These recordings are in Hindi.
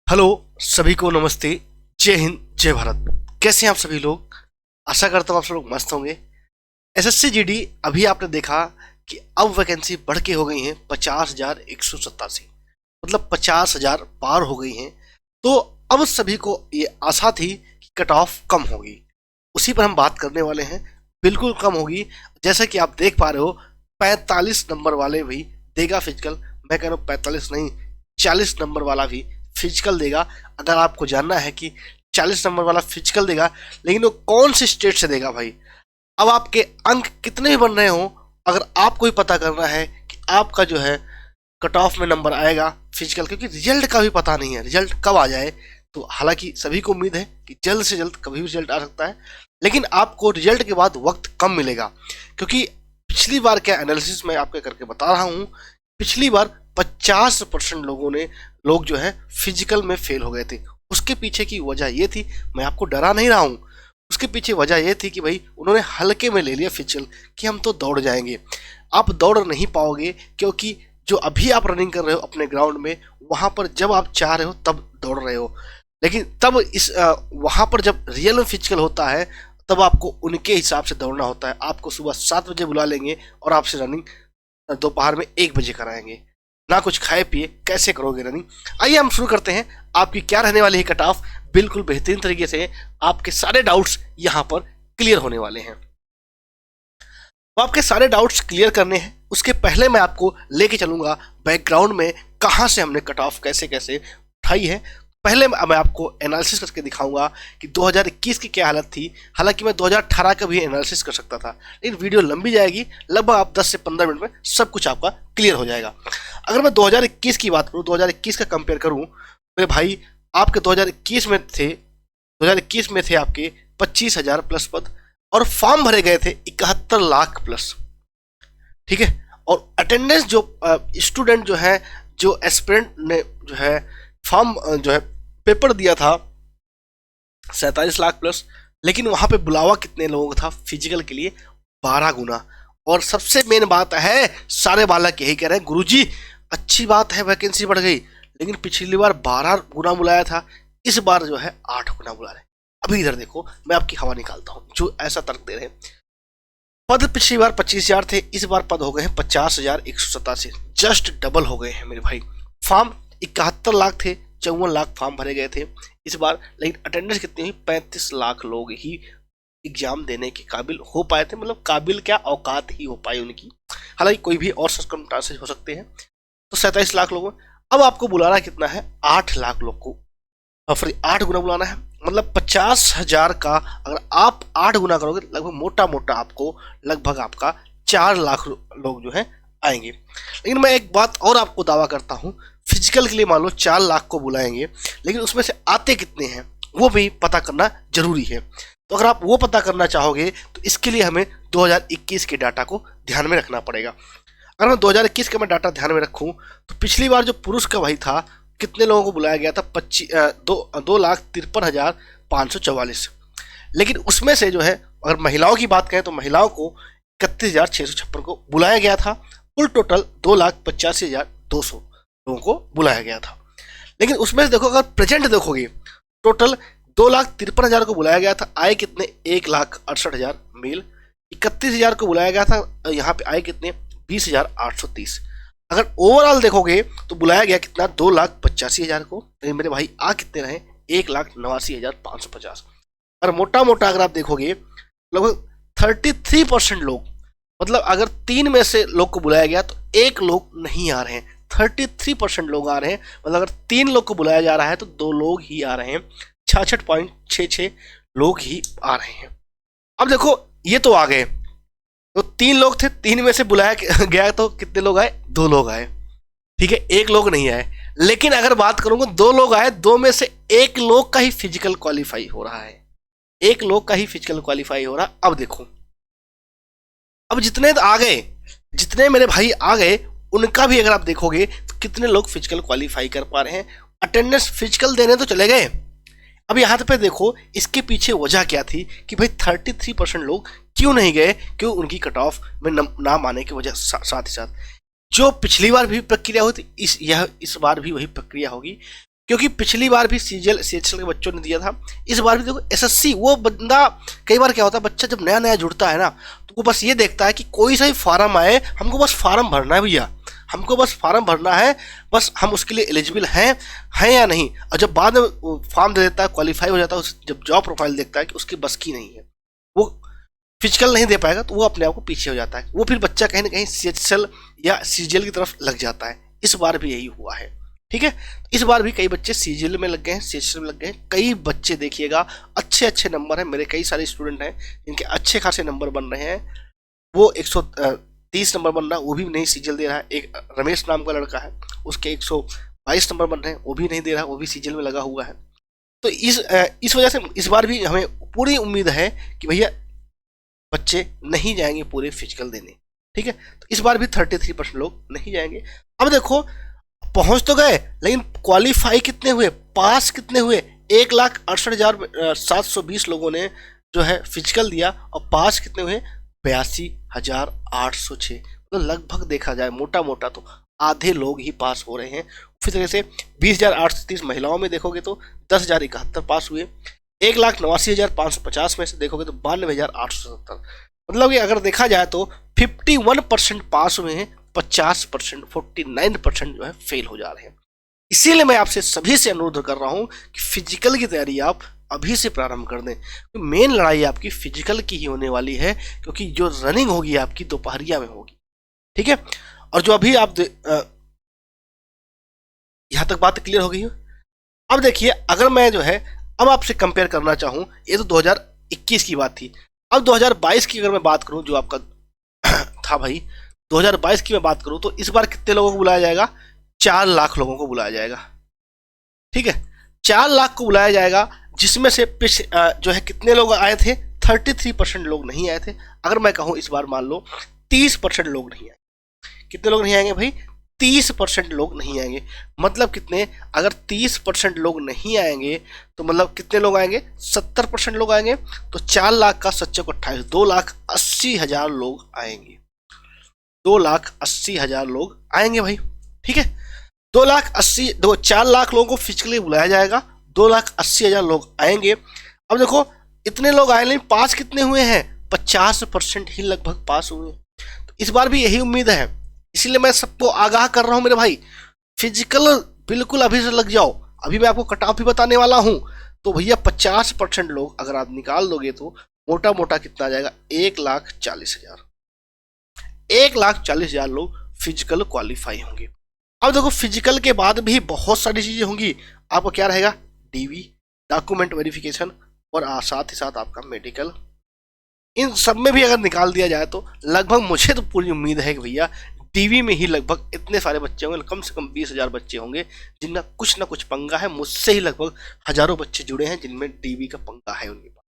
हेलो सभी को नमस्ते। जय हिंद जय भारत। कैसे हैं आप सभी लोग? आशा करता हूँ आप सब लोग मस्त होंगे। एसएससी जीडी अभी आपने देखा कि अब वैकेंसी बढ़ के हो गई हैं 50,187, मतलब 50,000 पार हो गई हैं। तो अब सभी को ये आशा थी कि कट ऑफ कम होगी, उसी पर हम बात करने वाले हैं। बिल्कुल कम होगी। जैसा कि आप देख पा रहे हो 45 नंबर वाले भी देगा फिजिकल। मैं कह रहा हूँ 45 नहीं, 40 नंबर वाला भी फिजिकल देगा। अगर आपको जानना है कि 40 नंबर वाला फिजिकल देगा, लेकिन वो कौन से स्टेट से देगा भाई, अब आपके अंक कितने भी बन रहे हो, अगर आपको ही पता करना है कि आपका जो है कट ऑफ में नंबर आएगा फिजिकल, क्योंकि रिजल्ट का भी पता नहीं है रिजल्ट कब आ जाए। तो हालांकि सभी को उम्मीद है कि जल्द से जल्द कभी भी रिजल्ट आ सकता है, लेकिन आपको रिजल्ट के बाद वक्त कम मिलेगा। क्योंकि पिछली बार क्या एनालिसिस मैं आपके करके बता रहा हूँ, पिछली बार 50% लोग जो है फिजिकल में फेल हो गए थे। उसके पीछे की वजह ये थी, मैं आपको डरा नहीं रहा हूँ, उसके पीछे वजह ये थी कि भाई उन्होंने हल्के में ले लिया फिजिकल कि हम तो दौड़ जाएंगे। आप दौड़ नहीं पाओगे, क्योंकि जो अभी आप रनिंग कर रहे हो अपने ग्राउंड में, वहां पर जब आप चाह रहे हो तब दौड़ रहे हो, लेकिन तब वहां पर जब रियल में फिजिकल होता है तब आपको उनके हिसाब से दौड़ना होता है। आपको सुबह 7 बजे बुला लेंगे और आपसे रनिंग दोपहर में 1 बजे कराएंगे। ना कुछ खाए पिए कैसे करोगे रनिंग? आइए हम शुरू करते हैं। आपकी क्या रहने वाली है कट ऑफ, बिल्कुल बेहतरीन तरीके से आपके सारे डाउट्स यहाँ पर क्लियर होने वाले हैं। तो आपके सारे डाउट्स क्लियर करने हैं, उसके पहले मैं आपको लेके चलूंगा बैकग्राउंड में, कहाँ से हमने कट ऑफ कैसे कैसे उठाई है। पहले मैं आपको एनालिसिस करके दिखाऊंगा कि 2021 की क्या हालत थी। हालांकि मैं 2018 का भी एनालिसिस कर सकता था, लेकिन वीडियो लंबी जाएगी, लगभग आप 10 से 15 मिनट में सब कुछ आपका क्लियर हो जाएगा। अगर मैं 2021 की बात करूँ, 2021 का कंपेयर करूँ, मेरे भाई आपके 2021 में थे आपके 25,000 प्लस पद, और फॉर्म भरे गए थे 71 लाख प्लस। ठीक है, और अटेंडेंस जो स्टूडेंट जो है, जो एस्पिरेंट ने जो है फॉर्म जो है पेपर दिया था 47 लाख प्लस, लेकिन वहां पे बुलावा कितने लोगों का था फिजिकल के लिए? 12 गुना। और सबसे मेन बात है, सारे बालक यही कह रहे हैं गुरुजी अच्छी बात है वैकेंसी बढ़ गई, लेकिन पिछली बार 12 गुना बुलाया था, इस बार जो है 8 गुना बुला रहे। अभी इधर देखो, मैं आपकी हवा निकालता हूं जो ऐसा तर्क दे रहे हैं। पद पिछली बार 25,000 थे, इस बार पद हो गए हैं 50,187, जस्ट डबल हो गए हैं मेरे भाई। फॉर्म 71 लाख थे, 54 लाख फॉर्म भरे गए थे इस बार, लेकिन अटेंडेंस कितनी हुई? 35 लाख लोग ही एग्जाम देने के काबिल हो पाए थे, मतलब काबिल क्या, औकात ही हो पाई उनकी। हालांकि कोई भी और सर्कमस्टांसेस हो सकते हैं। तो 27 लाख लोगों, अब आपको बुलाना कितना है? 8 लाख लोग को, और फिर 8 गुना बुलाना है, मतलब 50,000 का अगर आप 8 गुना करोगे, लगभग मोटा मोटा आपको लगभग आपका 4 लाख लोग जो है आएंगे। लेकिन मैं एक बात और आपको दावा करता हूँ, फिजिकल के लिए मान लो 4 लाख को बुलाएंगे, लेकिन उसमें से आते कितने हैं वो भी पता करना जरूरी है। तो अगर आप वो पता करना चाहोगे तो इसके लिए हमें 2021 के डाटा को ध्यान में रखना पड़ेगा। अगर मैं 2021 का मैं डाटा ध्यान में रखूं, तो पिछली बार जो पुरुष का भाई था, कितने लोगों को बुलाया गया था? 2,53,544। लेकिन उसमें से जो है, अगर महिलाओं की बात करें तो महिलाओं को 31,656 को बुलाया गया था। कुल टोटल 2,85,200 लोगों को बुलाया गया था। लेकिन उसमें से देखो, अगर प्रेजेंट देखोगे, टोटल 2,53,000 को बुलाया गया था, आए कितने? 1,68,000 मेल। 31,000 को बुलाया गया था, यहाँ पे आए कितने? 20,830। अगर ओवरऑल देखोगे तो बुलाया गया कितना? 2,85,000 को, लेकिन मेरे भाई आ कितने रहे? 1,89,550। अगर मोटा मोटा अगर आप देखोगे, लगभग 33% लोग, मतलब अगर 3 में से लोग को बुलाया गया तो 1 लोग नहीं आ रहे हैं। 33% लोग आ रहे हैं, मतलब अगर 3 लोग को बुलाया जा रहा है तो 2 लोग ही आ रहे हैं, 66.66 लोग ही आ रहे हैं। अब देखो, ये तो आ गए, तो 3 लोग थे, 3 में से बुलाया गया तो कितने लोग आए? 2 लोग आए। ठीक है, 1 लोग नहीं आए। लेकिन अगर बात करूंगा, 2 लोग आए, 2 में से 1 लोग का ही फिजिकल क्वालिफाई हो रहा है, 1 लोग का ही फिजिकल क्वालिफाई हो रहा। अब देखो, अब जितने आ गए, जितने मेरे भाई आ गए, उनका भी अगर आप देखोगे तो कितने लोग फिजिकल क्वालिफाई कर पा रहे हैं? अटेंडेंस फिजिकल देने तो चले गए। अब यहाँ पे देखो, इसके पीछे वजह क्या थी कि भाई 33% लोग क्यों नहीं गए? क्यों? उनकी कट ऑफ में नाम आने की वजह साथ ही साथ जो पिछली बार भी प्रक्रिया हुई थी, इस बार भी वही प्रक्रिया होगी। क्योंकि पिछली बार भी सीजीएल सीएचएल के बच्चों ने दिया था, इस बार भी देखो एसएससी। वो बंदा कई बार क्या होता है, बच्चा जब नया नया जुड़ता है ना, तो वो बस ये देखता है कि कोई सा भी फार्म आए, हमको बस फार्म भरना है भैया, हमको बस फार्म भरना है, बस हम उसके लिए एलिजिबल हैं या नहीं। और जब बाद में फॉर्म दे देता है, क्वालिफाई हो जाता है, जब जॉब प्रोफाइल देखता है कि उसकी बस की नहीं है, वो फिजिकल नहीं दे पाएगा, तो वो अपने आप को पीछे हो जाता है। वो फिर बच्चा कहीं ना कहीं सीएचएल या सीजीएल की तरफ लग जाता है। इस बार भी यही हुआ है, ठीक है। इस बार भी कई बच्चे सीजीएल में लग गए हैं, सीएचएल में लग गए हैं। कई बच्चे देखिएगा अच्छे अच्छे नंबर हैं, मेरे कई सारे स्टूडेंट हैं जिनके अच्छे खासे नंबर बन रहे हैं। वो 130 नंबर बन रहा है, वो भी नहीं सीजीएल दे रहा है। एक रमेश नाम का लड़का है, उसके 122 नंबर बन रहे हैं, वो भी नहीं दे रहा, वो भी सीजीएल में लगा हुआ है। तो इस वजह से इस बार भी हमें पूरी उम्मीद है कि भैया बच्चे नहीं जाएंगे पूरे फिजिकल देने, ठीक है। तो इस बार भी 33% लोग नहीं जाएंगे। अब देखो पहुंच तो गए, लेकिन क्वालिफाई कितने हुए, पास कितने हुए? 1,68,720 लोगों ने जो है फिजिकल दिया, और पास कितने हुए? 82,806। तो लगभग देखा जाए मोटा मोटा तो आधे लोग ही पास हो रहे हैं। उसी तरह से 20,830 महिलाओं में देखोगे तो 10,071 पास हुए। 1,89,550 में से देखोगे तो 92,870। मतलब कि अगर देखा जाए तो 51% पास हुए हैं, 50% 49% जो है फेल हो जा रहे हैं। इसीलिए मैं आपसे सभी से अनुरोध कर रहा हूं कि फिजिकल की तैयारी आप अभी से प्रारंभ कर दें। तो मेन लड़ाई आपकी फिजिकल की ही होने वाली है, क्योंकि जो रनिंग होगी आपकी दोपहरिया में होगी, ठीक है। और जो अभी आप यहां तक बात क्लियर हो गई हो। अब देखिए, अगर मैं जो है अब आपसे कंपेयर करना चाहूं, ये तो 2021 की बात थी। अब 2022 की अगर मैं बात करूं, जो आपका था भाई 2022 की मैं बात करूं, तो इस बार कितने लोगों को बुलाया जाएगा? 4 लाख लोगों को बुलाया जाएगा, ठीक है। 4 लाख को बुलाया जाएगा, जिसमें से जो है कितने लोग आए थे? 33% लोग नहीं आए थे। अगर मैं कहूं इस बार मान लो 30% लोग नहीं आए। कितने लोग नहीं आएंगे भाई? 30% लोग नहीं आएंगे। मतलब कितने? अगर 30% लोग नहीं आएंगे तो मतलब कितने लोग आएंगे? 70% लोग आएंगे। तो 4 लाख का 7 28, 2,80,000 लोग आएंगे। 2,80,000 लोग आएंगे भाई, ठीक है। 4 लाख लोगों को फिजिकली बुलाया जाएगा, 2,80,000 लोग आएंगे। अब देखो इतने लोग आए, लेकिन पास कितने हुए हैं? 50% ही लगभग पास हुए। तो इस बार भी यही उम्मीद है, इसीलिए मैं सबको आगाह कर रहा हूं मेरे भाई, फिजिकल बिल्कुल अभी से लग जाओ। अभी मैं आपको कट ऑफ भी बताने वाला हूं। तो भैया 50% लोग अगर आप निकाल दोगे तो मोटा मोटा कितना आ जाएगा? 1,40,000। 1,40,000 लोग फिजिकल क्वालिफाई होंगे। अब देखो फिजिकल के बाद भी बहुत सारी चीजें होंगी। आपका क्या रहेगा? डीवी, डॉक्यूमेंट वेरिफिकेशन, और साथ ही साथ आपका मेडिकल। इन सब में भी अगर निकाल दिया जाए तो लगभग मुझे तो पूरी उम्मीद है कि भैया डीवी में ही लगभग इतने सारे बच्चे होंगे, कम से कम 20,000 बच्चे होंगे जिनका कुछ ना कुछ पंगा है। मुझसे ही लगभग हजारों बच्चे जुड़े हैं जिनमें डीवी का पंगा है उनके पास।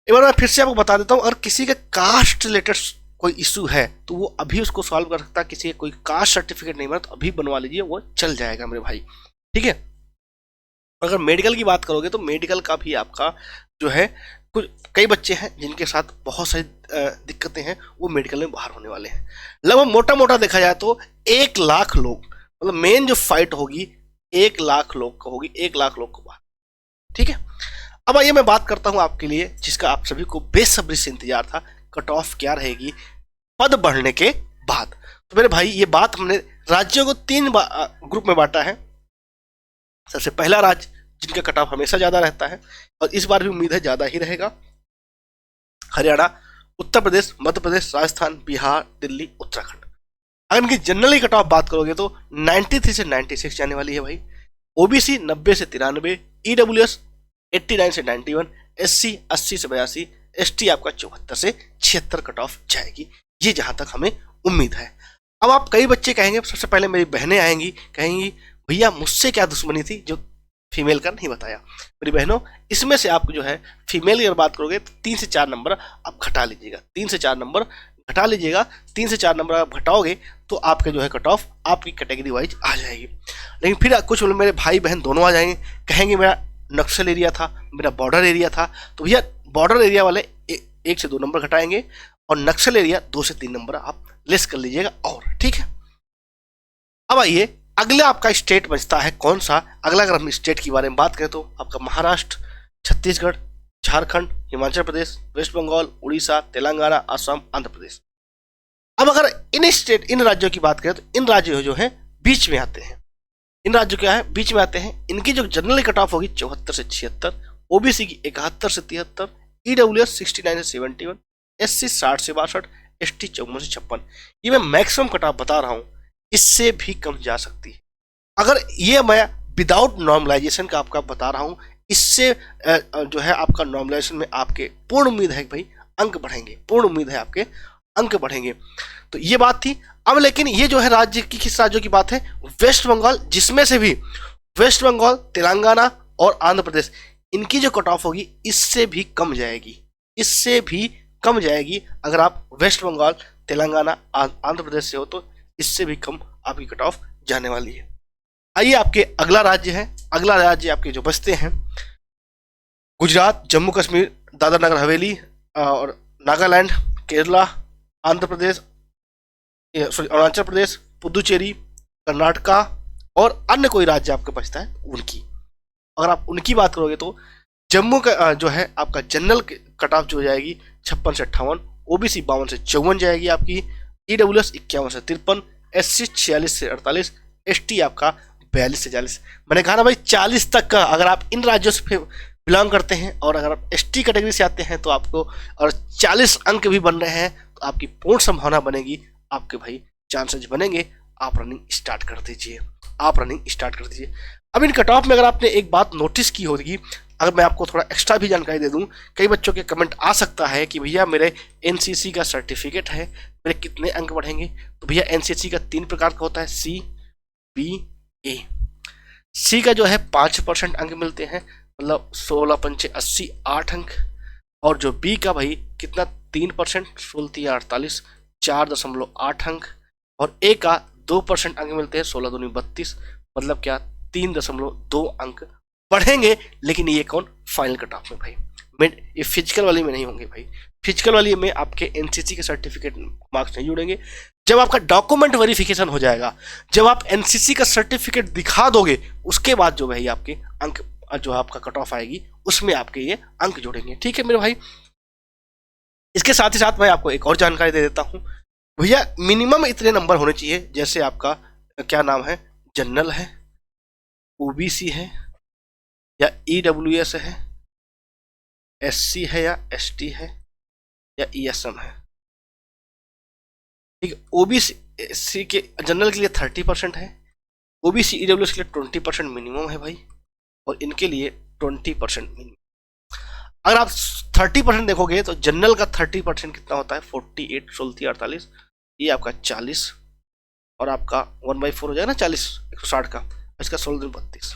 एक बार मैं फिर से आपको बता देता हूँ, अगर किसी का कास्ट रिलेटेड कोई इशू है तो वो अभी उसको सॉल्व कर सकता है। किसी का कोई कास्ट सर्टिफिकेट नहीं बना तो अभी बनवा लीजिए, वो चल जाएगा मेरे भाई, ठीक है। अगर मेडिकल की बात करोगे तो मेडिकल का भी आपका जो है कुछ कई बच्चे हैं जिनके साथ बहुत सारी दिक्कतें हैं, वो मेडिकल में बाहर होने वाले हैं। लगभग मोटा मोटा देखा जाए तो 1 लाख लोग, मतलब मेन जो फाइट होगी 1 लाख लोग को होगी, 1 लाख लोग को बाहर, ठीक है। अब आइए मैं बात करता हूं आपके लिए जिसका आप सभी को बेसब्री से इंतजार था, कट ऑफ क्या रहेगी पद बढ़ने के बाद। तो मेरे भाई ये बात हमने राज्यों को 3 ग्रुप में बांटा है। सबसे पहला राज्य जिनका कट ऑफ हमेशा ज्यादा रहता है, और इस बार भी उम्मीद है ज्यादा ही रहेगा, हरियाणा, उत्तर प्रदेश, मध्य प्रदेश, राजस्थान, बिहार, दिल्ली, उत्तराखंड। अगर इनकी जनरली कट ऑफ बात करोगे तो 93 से 96 जाने वाली है भाई। ओबीसी 90 से 93, ईडब्ल्यूएस 89 से 91, एससी 80 से 82, एसटी आपका 74 से 76 कट ऑफ जाएगी, ये जहां तक हमें उम्मीद है। अब आप कई बच्चे कहेंगे, सबसे पहले मेरी बहनें आएंगी, कहेंगी भैया मुझसे क्या दुश्मनी थी जो फीमेल का नहीं बताया। मेरी बहनों, इसमें से आप जो है फीमेल की अगर बात करोगे तो 3 से 4 नंबर आप घटा लीजिएगा, 3 से 4 नंबर घटा लीजिएगा। 3 से 4 नंबर आप घटाओगे तो आपका जो है कट ऑफ आपकी कैटेगरी वाइज आ जाएगी। लेकिन फिर कुछ मेरे भाई बहन दोनों आ जाएंगे, कहेंगे मेरा नक्सल एरिया था, मेरा बॉर्डर एरिया था, तो भैया बॉर्डर एरिया वाले 1 से 2 नंबर घटाएंगे, और नक्सल एरिया 2 से 3 नंबर आप लेस कर लीजिएगा, और ठीक है। अब आइए अगला आपका स्टेट बचता है कौन सा? अगला अगर हम स्टेट के बारे में बात करें तो आपका महाराष्ट्र, छत्तीसगढ़, झारखंड, हिमाचल प्रदेश, वेस्ट बंगाल, उड़ीसा, तेलंगाना, असम, आंध्र प्रदेश। अब अगर इन राज्यों की बात करें तो इन राज्य जो है बीच में आते हैं। इन राज्यों क्या है? बीच में आते हैं। इनकी जो जनरल कट ऑफ होगी 74 से 76, ओबीसी की 71 से 73, ईडब्ल्यूएस 69 से 71, एससी 60 से 62, एसटी 54 से 56। ये मैं मैक्सिमम कट ऑफ बता रहा हूं, इससे भी कम जा सकती है। अगर ये मैं विदाउट नॉर्मलाइजेशन का आपका बता रहा हूं, इससे जो है आपका नॉर्मलाइजेशन में आपके पूर्ण उम्मीद है भाई अंक बढ़ेंगे, पूर्ण उम्मीद है आपके अंक बढ़ेंगे। तो ये बात थी। अब लेकिन ये जो है राज्य की, किस राज्यों की बात है? वेस्ट बंगाल, जिसमें से भी वेस्ट बंगाल, तेलंगाना और आंध्र प्रदेश, इनकी जो कट ऑफ होगी इससे भी कम जाएगी, इससे भी कम जाएगी। अगर आप वेस्ट बंगाल, तेलंगाना, आंध्र प्रदेश से हो तो इससे भी कम आपकी कट ऑफ जाने वाली है। आइए आपके अगला राज्य है, अगला राज्य आपके जो बचते हैं गुजरात, जम्मू कश्मीर, दादरा नगर हवेली और नागालैंड, केरला, आंध्र प्रदेश, अरुणाचल प्रदेश, पुदुचेरी, कर्नाटका और अन्य कोई राज्य आपके बचता है उनकी। अगर आप उनकी बात करोगे तो जम्मू का जो है आपका जनरल कट ऑफ जो जाएगी 56 से 58, ओबीसी 52 से 54 जाएगी आपकी, ईडब्ल्यूएस 51 से 53, एससी 46 से 48, एसटी आपका 42 से 40। मैंने कहा ना भाई 40 तक का अगर आप इन राज्यों से बिलोंग करते हैं और अगर आप एसटी कैटेगरी से आते हैं तो आपको और 40 अंक भी बन रहे हैं तो आपकी पूर्ण संभावना बनेगी, आपके भाई चांसेस बनेंगे। आप रनिंग स्टार्ट कर दीजिए, आप रनिंग स्टार्ट कर दीजिए। अब इन कट ऑफ में अगर आपने एक बात नोटिस की होगी, अगर मैं आपको थोड़ा एक्स्ट्रा भी जानकारी दे दूं, कई बच्चों के कमेंट आ सकता है कि भैया मेरे एनसीसी का सर्टिफिकेट है, मेरे कितने अंक बढ़ेंगे? तो भैया एनसीसी का 3 प्रकार का होता है, सी, बी, ए। सी का जो है 5% अंक मिलते हैं, मतलब 16 पंचे 80, 8 अंक। और जो बी का भाई कितना 3%, 16 48, 4.8 अंक। और ए का 2% अंक मिलते हैं, 16 दूनी 32, मतलब क्या 3.2 अंक बढ़ेंगे। लेकिन ये कौन? फाइनल कट ऑफ में भाई, ये फिजिकल वाली में नहीं होंगे भाई। फिजिकल वाली में आपके एनसीसी के सर्टिफिकेट मार्क्स नहीं जुड़ेंगे। जब आपका डॉक्यूमेंट वेरिफिकेशन हो जाएगा, जब आप एनसीसी का सर्टिफिकेट दिखा दोगे, उसके बाद जो भाई आपके अंक जो आपका कट ऑफ आएगी उसमें आपके ये अंक जुड़ेंगे। ठीक है मेरे भाई। इसके साथ ही साथ मैं आपको एक और जानकारी दे देता हूं भैया, मिनिमम इतने नंबर होने चाहिए, जैसे आपका क्या नाम है, जनरल है, ओबीसी है या ईडब्ल्यूएस है, एससी है या एसटी है या ईएसएम है। ठीक है, ओबीसी के जनरल के लिए 30% है, ओबीसी ईडब्ल्यूएस के लिए 20% मिनिमम है भाई, और इनके लिए 20% मिनिमम। अगर आप 30% देखोगे तो जनरल का 30% कितना होता है, 48, 16 48, ये आपका 40, और आपका 1/4 हो जाएगा ना 40, 160 का, इसका 16 32।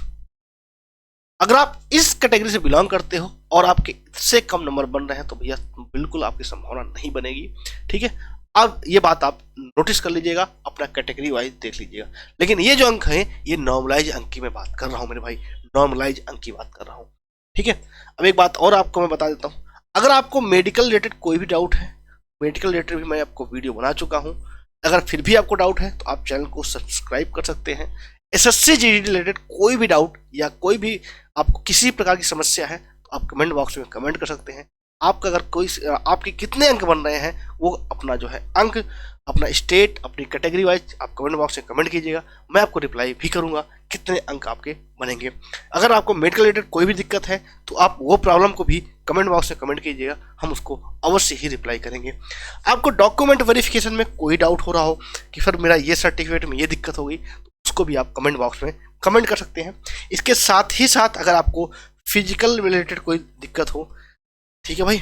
अगर आप इस कैटेगरी से बिलोंग करते हो और आपके इससे कम नंबर बन रहे हैं तो भैया बिल्कुल आपकी संभावना नहीं बनेगी। ठीक है, अब ये बात आप नोटिस कर लीजिएगा, अपना कैटेगरी वाइज देख लीजिएगा। लेकिन ये जो अंक हैं ये नॉर्मलाइज अंक की मैं बात कर रहा हूँ मेरे भाई, नॉर्मलाइज अंक की बात कर रहा हूँ। ठीक है, अब एक बात और आपको मैं बता देता हूँ, अगर आपको मेडिकल रिलेटेड कोई भी डाउट है, मेडिकल रिलेटेड भी मैं आपको वीडियो बना चुका हूँ, अगर फिर भी आपको डाउट है तो आप चैनल को सब्सक्राइब कर सकते हैं। एसएससी जीडी रिलेटेड कोई भी डाउट या कोई भी आपको किसी प्रकार की समस्या है तो आप कमेंट बॉक्स में कमेंट कर सकते हैं। आपका अगर कोई आपके कितने अंक बन रहे हैं वो अपना जो है अंक, अपना स्टेट, अपनी कैटेगरी वाइज आप कमेंट बॉक्स में कमेंट कीजिएगा, मैं आपको रिप्लाई भी करूंगा कितने अंक आपके बनेंगे। अगर आपको मेडिकल रिलेटेड कोई भी दिक्कत है तो आप वो प्रॉब्लम को भी कमेंट बॉक्स में कमेंट कीजिएगा, हम उसको अवश्य ही रिप्लाई करेंगे। आपको डॉक्यूमेंट वेरिफिकेशन में कोई डाउट हो रहा हो कि सर मेरा ये सर्टिफिकेट में ये दिक्कत हो गई, तो उसको भी आप कमेंट बॉक्स में कमेंट कर सकते हैं। इसके साथ ही साथ अगर आपको फिजिकल रिलेटेड कोई दिक्कत हो, ठीक है भाई,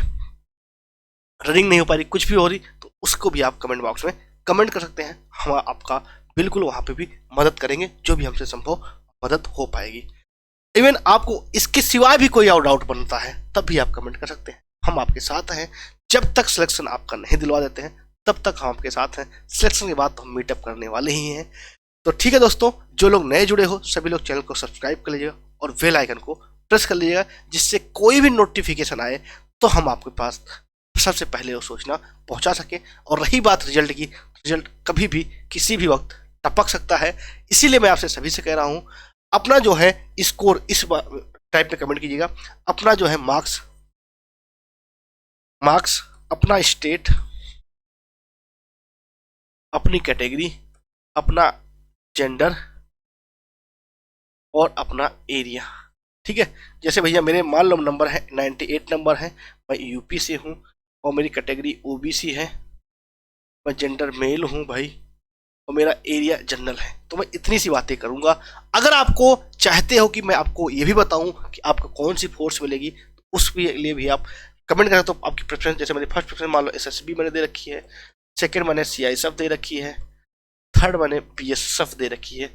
रनिंग नहीं हो पा रही, कुछ भी हो रही, तो उसको भी आप कमेंट बॉक्स में कमेंट कर सकते हैं। हम आपका बिल्कुल वहाँ पे भी मदद करेंगे, जो भी हमसे संभव मदद हो पाएगी। इवन आपको इसके सिवाय भी कोई और डाउट बनता है तब भी आप कमेंट कर सकते हैं, हम आपके साथ हैं। जब तक सिलेक्शन आपका नहीं दिलवा देते हैं तब तक हम आपके साथ हैं, सिलेक्शन के बाद तो हम मीटअप करने वाले ही हैं। तो ठीक है दोस्तों, जो लोग नए जुड़े हो सभी लोग चैनल को सब्सक्राइब कर लीजिएगा और बेल आइकन को प्रेस कर लीजिएगा, जिससे कोई भी नोटिफिकेशन आए तो हम आपके पास सबसे पहले वो सूचना पहुंचा सके। और रही बात रिजल्ट की, रिजल्ट कभी भी किसी भी वक्त टपक सकता है। इसीलिए मैं आपसे सभी से कह रहा हूं, अपना जो है स्कोर इस टाइप में कमेंट कीजिएगा। अपना जो है मार्क्स, अपना स्टेट, अपनी कैटेगरी, अपना जेंडर और अपना एरिया। ठीक है, जैसे भैया मेरे मान लो नंबर है 98 नंबर है, मैं यूपी से हूँ और मेरी कैटेगरी ओबीसी है, मैं जेंडर मेल हूँ भाई, और मेरा एरिया जनरल है। तो मैं इतनी सी बातें करूंगा। अगर आपको चाहते हो कि मैं आपको ये भी बताऊं कि आपको कौन सी फोर्स मिलेगी, तो उसके लिए भी आप कमेंट करें। तो आपकी प्रेफरेंस, जैसे मेरी फर्स्ट प्रेफरेंस मान लो एसएसबी मैंने दे रखी है, सेकंड मैंने सीआईएसएफ दे रखी है, थर्ड मैंने बीएसएफ दे रखी है।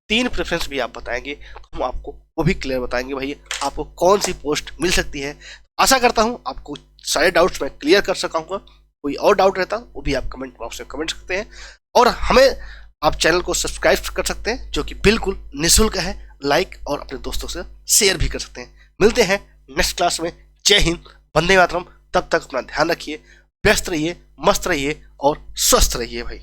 3 प्रेफरेंस भी आप बताएंगे तो हम आपको वो भी क्लियर बताएंगे भाई आपको कौन सी पोस्ट मिल सकती है। आशा करता हूँ आपको सारे डाउट्स मैं क्लियर कर सकाऊंगा। कोई और डाउट रहता वो भी आप कमेंट बॉक्स में कमेंट सकते हैं, और हमें आप चैनल को सब्सक्राइब कर सकते हैं जो कि बिल्कुल निःशुल्क है। लाइक और अपने दोस्तों से शेयर भी कर सकते हैं। मिलते हैं नेक्स्ट क्लास में। जय हिंद, वंदे मातरम। तब तक अपना ध्यान रखिए, व्यस्त रहिए, मस्त रहिए और स्वस्थ रहिए भाई।